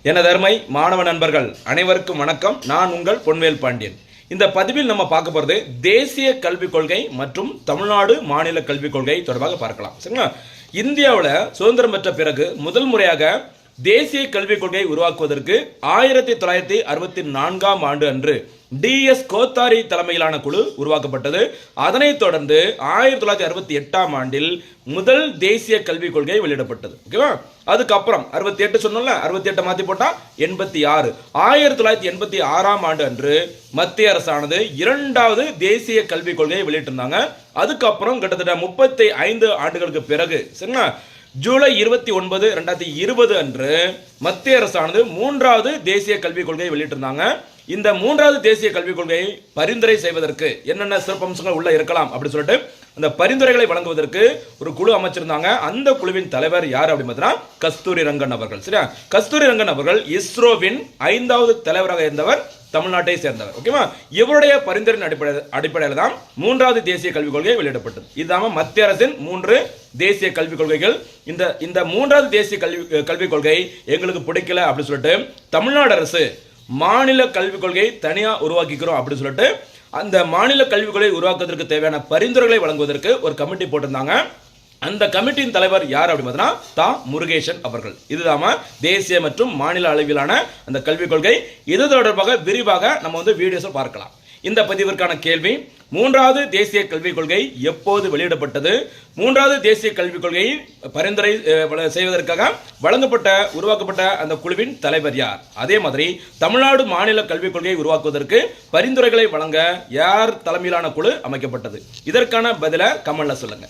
எனது அருமை மாணவ நண்பர்கள் அனைவருக்கும் வணக்கம். நான் உங்கள் பொன்வேல் பாண்டியன். இந்த பதிவில் நம்ம பார்க்க போறது தேசிய கல்விக் கொள்கை மற்றும் தமிழ்நாடு மாநில கல்விக் கொள்கை தொடர்பாக பார்க்கலாம். சரிங்களா? இந்தியாவில் சுதந்திரம் பெற்ற பிறகு முதல் முறையாக தேசிய கல்விக் கொள்கை உருவாக்குவதற்கு 1964ஆம் ஆண்டு அன்று DS கோத்தாரி தலைமையிலான குழு உருவாக்கப்பட்டது. அதனைத் தொடர்ந்து 1968ஆம் ஆண்டில் முதல் தேசிய கல்விக் கொள்கை வெளியிடப்பட்டது. ஓகேவா? அதுக்கப்புறம் 68 சொன்னோம்ல, 68 மாத்தி போட்டா 86. 1986ஆம் ஆண்டு அன்று மத்திய அரசானது இரண்டாவது தேசிய கல்விக் கொள்கையை வெளியிட்டிருந்தாங்க. அதுக்கப்புறம் கிட்டத்தட்ட 35 ஆண்டுகளுக்கு பிறகு சரிங்களா, ஜூலை 29, 2020 அன்று மத்திய அரசானது மூன்றாவது தேசிய கல்விக் கொள்கையை வெளியிட்டிருந்தாங்க. இந்த மூன்றாவது தேசிய கல்விக் கொள்கையை பரிந்துரை செய்வதற்கு என்னென்ன சிறப்பம்சங்கள் உள்ள இருக்கலாம் அப்படின்னு சொல்லிட்டு அந்த பரிந்துரைகளை வழங்குவதற்கு ஒரு குழு அமைச்சிருந்தாங்க. அந்த குழுவின் தலைவர் யார் அப்படின்னு பார்த்தீங்கன்னா கஸ்தூரி ரங்கன் அவர்கள். சரியா? கஸ்தூரி ரங்கன் அவர்கள் இஸ்ரோவின் 5வது தலைவராக இருந்தவர், தமிழ்நாட்டை சேர்ந்தவர். ஓகேவா? இவருடைய பரிந்துரையின் அடிப்படையில் தான் மூன்றாவது தேசிய கல்விக் கொள்கை வெளியிடப்பட்டது. இதுதான் மத்திய அரசின் 3 தேசிய கல்விக் கொள்கைகள். இந்த மூன்றாவது தேசிய கல்விக் கொள்கை எங்களுக்கு பிடிக்கல அப்படின்னு சொல்லிட்டு தமிழ்நாடு அரசு மாநில கல்விக் கொள்கையை தனியா உருவாக்கிக்கிறோம் அப்படின்னு சொல்லிட்டு அந்த மாநில கல்விக் கொள்கை உருவாக்குவதற்கு தேவையான பரிந்துரைகளை வழங்குவதற்கு ஒரு கமிட்டி போட்டிருந்தாங்க. அந்த கமிட்டியின் தலைவர் யார் அப்படின்னு பார்த்தீங்கன்னா தா முருகேசன் அவர்கள். இதுதான் தேசிய மற்றும் மாநில அளவிலான அந்த கல்விக் கொள்கை. இது தொடர்பாக விரிவாக நம்ம வீடியோஸை பார்க்கலாம். இந்த பதிவிற்கான கேள்வி: மூன்றாவது தேசிய கல்விக் கொள்கை எப்போது வெளியிடப்பட்டது? மூன்றாவது தேசிய கல்விக் கொள்கையை பரிந்துரை செய்வதற்காக உருவாக்கப்பட்ட அந்த குழுவின் தலைவர் யார்? அதே மாதிரி தமிழ்நாடு மாநில கல்விக் கொள்கையை உருவாக்குவதற்கு பரிந்துரைகளை வழங்க யார் தலைமையிலான குழு அமைக்கப்பட்டது? இதற்கான பதிலை கமெண்ட்ல சொல்லுங்க.